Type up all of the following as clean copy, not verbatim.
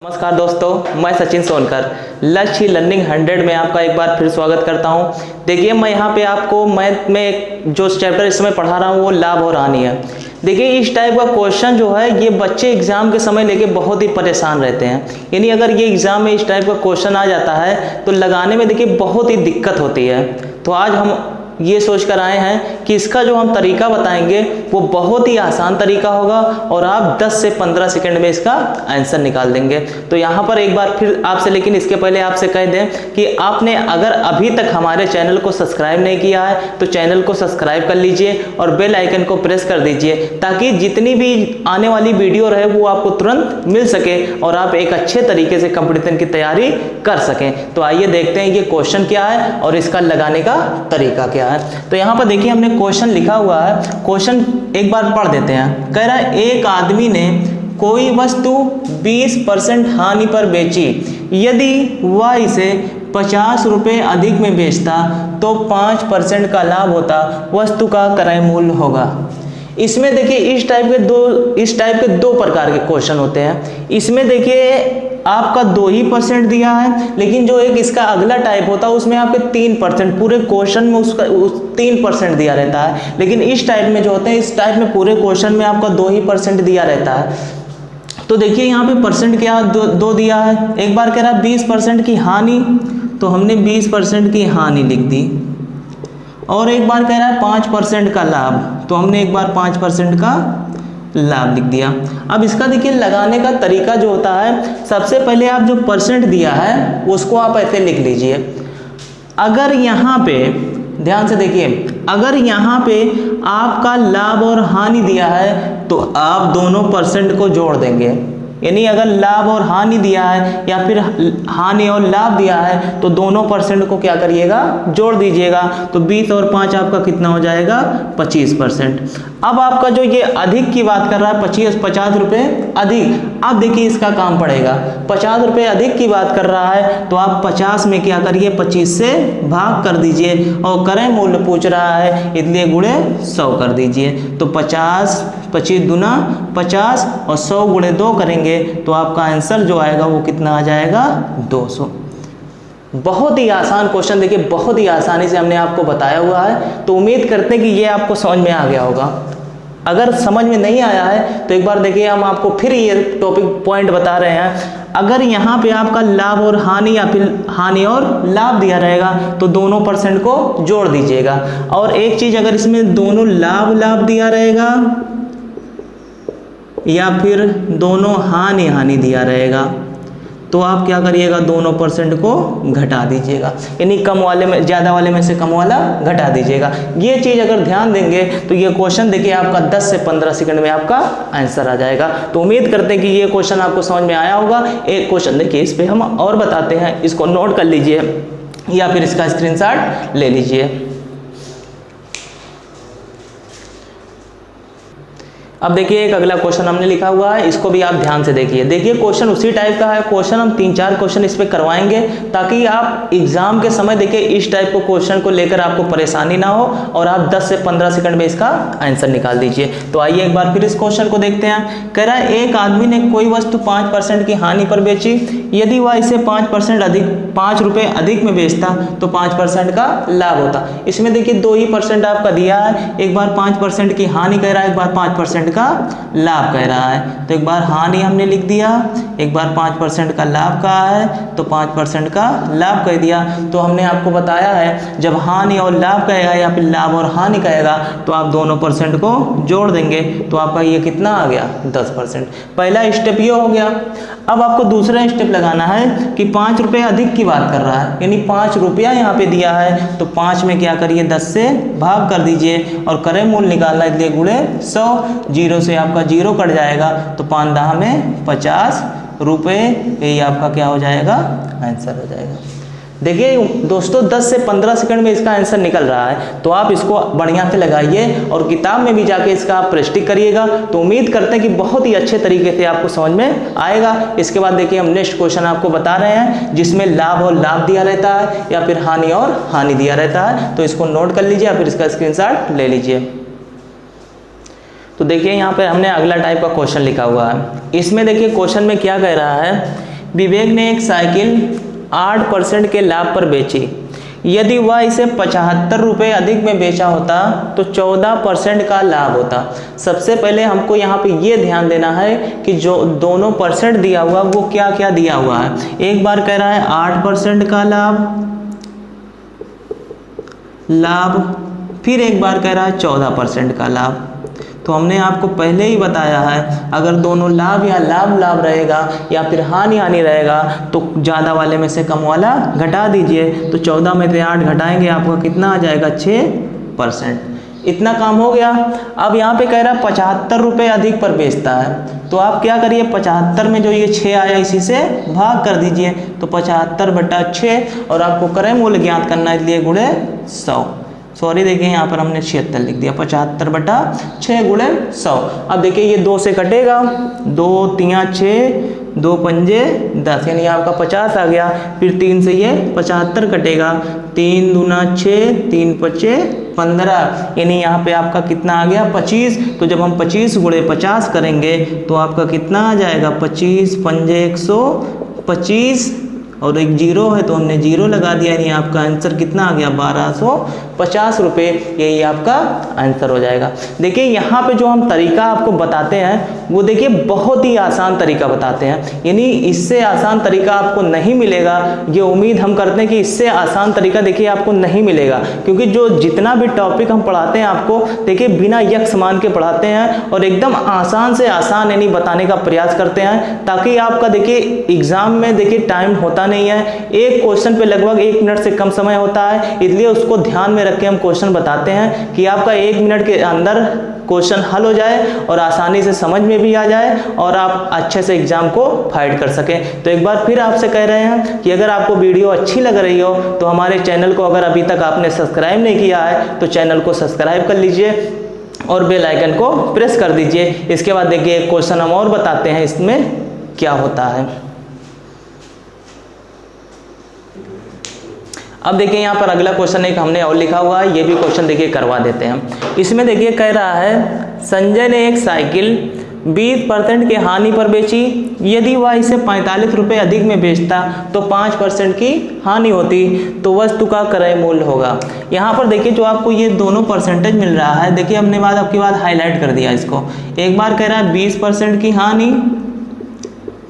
नमस्कार दोस्तों, मैं सचिन सोनकर लक्ष्य लर्निंग 100 में आपका एक बार फिर स्वागत करता हूं। देखिए, मैं यहां पे आपको मैथ में जो चैप्टर इस समय पढ़ा रहा हूं वो लाभ और हानि है। देखिए, इस टाइप का क्वेश्चन जो है ये बच्चे एग्जाम के समय लेके बहुत ही परेशान रहते हैं। यानी अगर ये एग्जाम में इस टाइप का क्वेश्चन आ जाता है तो लगाने में देखिए बहुत ही दिक्कत होती है। तो आज हम ये सोच कर आए हैं कि इसका जो हम तरीका बताएंगे वो बहुत ही आसान तरीका होगा और आप 10 से 15 सेकंड में इसका आंसर निकाल देंगे। तो यहाँ पर एक बार फिर आपसे, लेकिन इसके पहले आपसे कह दें कि आपने अगर अभी तक हमारे चैनल को सब्सक्राइब नहीं किया है तो चैनल को सब्सक्राइब कर लीजिए और बेल आइकन को प्रेस कर दीजिए ताकि जितनी भी आने वाली वीडियो रहे वो आपको तुरंत मिल सके और आप एक अच्छे तरीके से कंपटीशन की तैयारी कर सकें। तो आइए देखते हैं ये क्वेश्चन क्या है और इसका लगाने का तरीका क्या है। तो यहाँ पर देखिए हमने क्वेश्चन लिखा हुआ है। क्वेश्चन एक बार पढ़ देते हैं। कह रहा है एक आदमी ने कोई वस्तु 20% हानि पर बेची, यदि वह इसे 50 रुपये अधिक में बेचता तो 5% का लाभ होता, वस्तु का क्रय मूल्य होगा। इसमें देखिए इस टाइप के दो प्रकार के क्वेश्चन होते हैं। इसमें देखिए आपका 2% दिया है, लेकिन जो एक इसका अगला टाइप होता है उसमें आपके 3%, पूरे क्वेश्चन में उसका 3% दिया रहता है। लेकिन इस टाइप में जो होते हैं, इस टाइप में पूरे क्वेश्चन में आपका 2% दिया रहता है। तो देखिए यहाँ पे परसेंट क्या दो दिया है। एक बार कह रहा है 20% की हानि, तो हमने 20% की हानि लिख दी। और एक बार कह रहा है 5% का लाभ, तो हमने एक बार 5% का लाभ लिख दिया। अब इसका देखिए लगाने का तरीका जो होता है, सबसे पहले आप जो परसेंट दिया है उसको आप ऐसे लिख लीजिए। अगर यहाँ पे ध्यान से देखिए, अगर यहाँ पे आपका लाभ और हानि दिया है तो आप दोनों परसेंट को जोड़ देंगे। यानी अगर लाभ और हानि दिया है या फिर हानि और लाभ दिया है तो दोनों परसेंट को क्या करिएगा, जोड़ दीजिएगा। तो 20 और 5 आपका कितना हो जाएगा, 25%। अब आपका जो ये अधिक की बात कर रहा है 50 रुपये अधिक, अब देखिए इसका काम पड़ेगा। 50 रुपये अधिक की बात कर रहा है तो आप 50 में क्या करिए, 25 से भाग कर दीजिए और क्रय मूल्य पूछ रहा है इसलिए गुणे 100 कर दीजिए। तो 25 दूना 50 और 100 गुणे 2 करेंगे तो आपका आंसर जो आएगा वो कितना आ जाएगा, 200। बहुत ही आसान क्वेश्चन, देखिए बहुत ही आसानी से हमने आपको बताया हुआ है। तो उम्मीद करते हैं कि ये आपको समझ में आ गया होगा। अगर समझ में नहीं आया है तो एक बार देखिए हम आपको फिर ये टॉपिक पॉइंट बता रहे हैं। अगर यहाँ पे आपका लाभ और हानि या फिर हानि और लाभ दिया रहेगा तो दोनों परसेंट को जोड़ दीजिएगा। और एक चीज, अगर इसमें दोनों लाभ दिया रहेगा या फिर दोनों हानि दिया रहेगा तो आप क्या करिएगा, दोनों परसेंट को घटा दीजिएगा। यानी कम वाले में, ज़्यादा वाले में से कम वाला घटा दीजिएगा। ये चीज़ अगर ध्यान देंगे तो ये क्वेश्चन देखिए आपका 10 से 15 सेकंड में आपका आंसर आ जाएगा। तो उम्मीद करते हैं कि ये क्वेश्चन आपको समझ में आया होगा। एक क्वेश्चन देखिए इस पर हम और बताते हैं, इसको नोट कर लीजिए या फिर इसका स्क्रीनशॉट ले लीजिए। अब देखिए एक अगला क्वेश्चन हमने लिखा हुआ है, इसको भी आप ध्यान से देखिए। देखिए क्वेश्चन उसी टाइप का है। क्वेश्चन हम 3-4 क्वेश्चन इस पे करवाएंगे ताकि आप एग्जाम के समय देखिए इस टाइप को क्वेश्चन को लेकर आपको परेशानी ना हो और आप 10 से 15 सेकंड में इसका आंसर निकाल दीजिए। तो आइए एक बार फिर इस क्वेश्चन को देखते हैं। कह रहा है एक आदमी ने कोई वस्तु 5% की हानि पर बेची, यदि वह इसे 5 रुपये अधिक में बेचता तो 5% का लाभ होता। इसमें देखिए 2% आपका दिया है। एक बार 5% की हानि कह रहा है, एक बार 5% का लाभ कह रहा है। तो एक बार हानि हमने लिख दिया, एक बार 5% का लाभ कहा है तो 5% का लाभ कह दिया। तो हमने आपको बताया है जब हानि और लाभ कहेगा या फिर लाभ और हानि कहेगा तो आप दोनों परसेंट को जोड़ देंगे तो आपका ये कितना आ गया, 10%। पहला स्टेप ये हो गया। अब आपको दूसरा स्टेप लगाना है कि 5 रुपये अधिक की बात कर रहा है, यानी 5 रुपया यहाँ पे दिया है तो 5 में क्या करिए, 10 से भाग कर दीजिए और क्रय मूल्य निकालना है इसलिए गुणे 100। 0 से आपका 0 कट जाएगा तो 5 10 में 50 रुपये, यही आपका क्या हो जाएगा, आंसर हो जाएगा। देखिए दोस्तों 10 से 15 सेकंड में इसका आंसर निकल रहा है। तो आप इसको बढ़िया से लगाइए और किताब में भी जाके इसका आप प्रैक्टिस करिएगा। तो उम्मीद करते हैं कि बहुत ही अच्छे तरीके से आपको समझ में आएगा। इसके बाद देखिए हम नेक्स्ट क्वेश्चन आपको बता रहे हैं जिसमें लाभ और लाभ दिया रहता है या फिर हानि और हानि दिया रहता है। तो इसको नोट कर लीजिए या फिर इसका स्क्रीनशॉट ले लीजिए। तो देखिए यहाँ पे हमने अगला टाइप का क्वेश्चन लिखा हुआ है। इसमें देखिए क्वेश्चन में क्या कह रहा है विवेक ने एक साइकिल 8% के लाभ पर बेची। यदि वह इसे 75 रुपये अधिक में बेचा होता तो 14% का लाभ होता। सबसे पहले हमको यहाँ पे ये ध्यान देना है कि जो दोनों परसेंट दिया हुआ वो क्या क्या दिया हुआ है। एक बार कह रहा है 8% का लाभ, फिर एक बार कह रहा है 14% का लाभ। तो हमने आपको पहले ही बताया है, अगर दोनों लाभ या लाभ रहेगा या फिर हानि रहेगा तो ज़्यादा वाले में से कम वाला घटा दीजिए। तो 14 में से 8 घटाएंगे, आपका कितना आ जाएगा 6%। इतना काम हो गया। अब यहाँ पे कह रहा है 75 रुपये अधिक पर बेचता है, तो आप क्या करिए 75 में जो ये 6 आया इसी से भाग कर दीजिए। तो 75/6 और आपको क्रय मूल्य ज्ञात करना है, इसलिए गुणे 100। सॉरी देखिए यहाँ पर हमने 76 लिख दिया, 75/6 गुणे 100। अब देखिए ये 2 से कटेगा, 2 3 6, 2 पंजे 10, यानी आपका 50 आ गया। फिर 3 से ये 75 कटेगा, 3 दूना 6, 3 पचे 15, यानी यहाँ पे आपका कितना आ गया 25। तो जब हम 25 गुणे 50 करेंगे तो आपका कितना आ जाएगा 25 पंजे 125 और एक 0 है तो हमने 0 लगा दिया, यानी आपका आंसर कितना आ गया 1250 रुपये। यही आपका आंसर हो जाएगा। देखिए यहाँ पे जो हम तरीका आपको बताते हैं वो देखिए बहुत ही आसान तरीका बताते हैं, यानी इससे आसान तरीका आपको नहीं मिलेगा। ये उम्मीद हम करते हैं कि इससे आसान तरीका देखिए आपको नहीं मिलेगा, क्योंकि जो जितना भी टॉपिक हम पढ़ाते हैं आपको देखिए बिना यक्ष मान के पढ़ाते हैं और एकदम आसान से आसान यानी बताने का प्रयास करते हैं, ताकि आपका देखिए एग्जाम में देखिए टाइम होता नहीं है, एक क्वेश्चन पे लगभग 1 मिनट से कम समय होता है, इसलिए उसको ध्यान में रख के हम क्वेश्चन बताते हैं कि आपका 1 मिनट के अंदर क्वेश्चन हल हो जाए और आसानी से समझ में भी आ जाए और आप अच्छे से एग्जाम को फाइट कर सकें। तो एक बार फिर आपसे कह रहे हैं कि अगर आपको वीडियो अच्छी लग रही हो तो हमारे चैनल को अगर अभी तक आपने सब्सक्राइब नहीं किया है तो चैनल को सब्सक्राइब कर लीजिए और बेल आइकन को प्रेस कर दीजिए। इसके बाद देखिए एक क्वेश्चन हम और बताते हैं इसमें क्या होता है। अब देखिए यहाँ पर अगला क्वेश्चन एक हमने और लिखा हुआ है, ये भी क्वेश्चन देखिए करवा देते हैं। इसमें देखिए कह रहा है संजय ने एक साइकिल 20% की हानि पर बेची। यदि वह इसे 45 रुपये अधिक में बेचता तो 5% की हानि होती, तो वस्तु का क्रय मूल्य होगा। यहाँ पर देखिए जो आपको ये दोनों परसेंटेज मिल रहा है, देखिए हमने आपकी बात हाईलाइट कर दिया इसको। एक बार कह रहा है 20% की हानि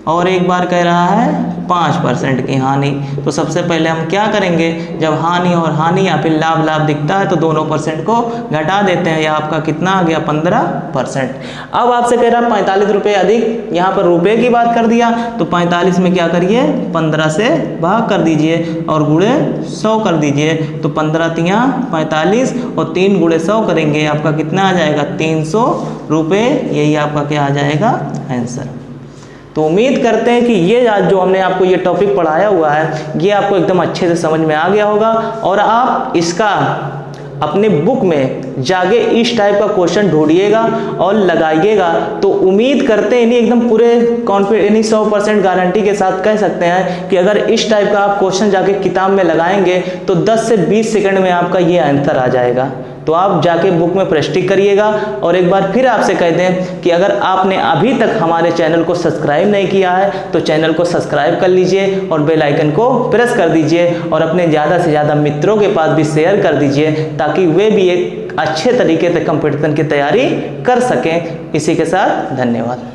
और एक बार कह रहा है 5% की हानि। तो सबसे पहले हम क्या करेंगे, जब हानि और हानि या फिर लाभ दिखता है तो दोनों परसेंट को घटा देते हैं। यह आपका कितना आ गया 15%। अब आपसे कह रहा है 45 रुपये अधिक, यहाँ पर रुपए की बात कर दिया तो 45 में क्या करिए 15 से भाग कर दीजिए और गुणे 100 कर दीजिए। तो 15 तियाँ 45 और 3 गुणे 100 करेंगे, आपका कितना आ जाएगा 300 रुपये। यही आपका क्या आ जाएगा आंसर। तो उम्मीद करते हैं कि ये आज जो हमने आपको ये टॉपिक पढ़ाया हुआ है ये आपको एकदम अच्छे से समझ में आ गया होगा और आप इसका अपने बुक में जाके इस टाइप का क्वेश्चन ढूंढिएगा और लगाइएगा। तो उम्मीद करते हैं नहीं एकदम पूरे कॉन्फिडेंस 100% गारंटी के साथ कह सकते हैं कि अगर इस टाइप का आप क्वेश्चन जाके किताब में लगाएंगे तो 10 से 20 सेकंड में आपका ये आंसर आ जाएगा। तो आप जाके बुक में प्रैक्टिस करिएगा। और एक बार फिर आपसे कह दें कि अगर आपने अभी तक हमारे चैनल को सब्सक्राइब नहीं किया है तो चैनल को सब्सक्राइब कर लीजिए और बेल आइकन को प्रेस कर दीजिए और अपने ज़्यादा से ज़्यादा मित्रों के पास भी शेयर कर दीजिए ताकि वे भी एक अच्छे तरीके से कंपटीशन की तैयारी कर सकें। इसी के साथ धन्यवाद।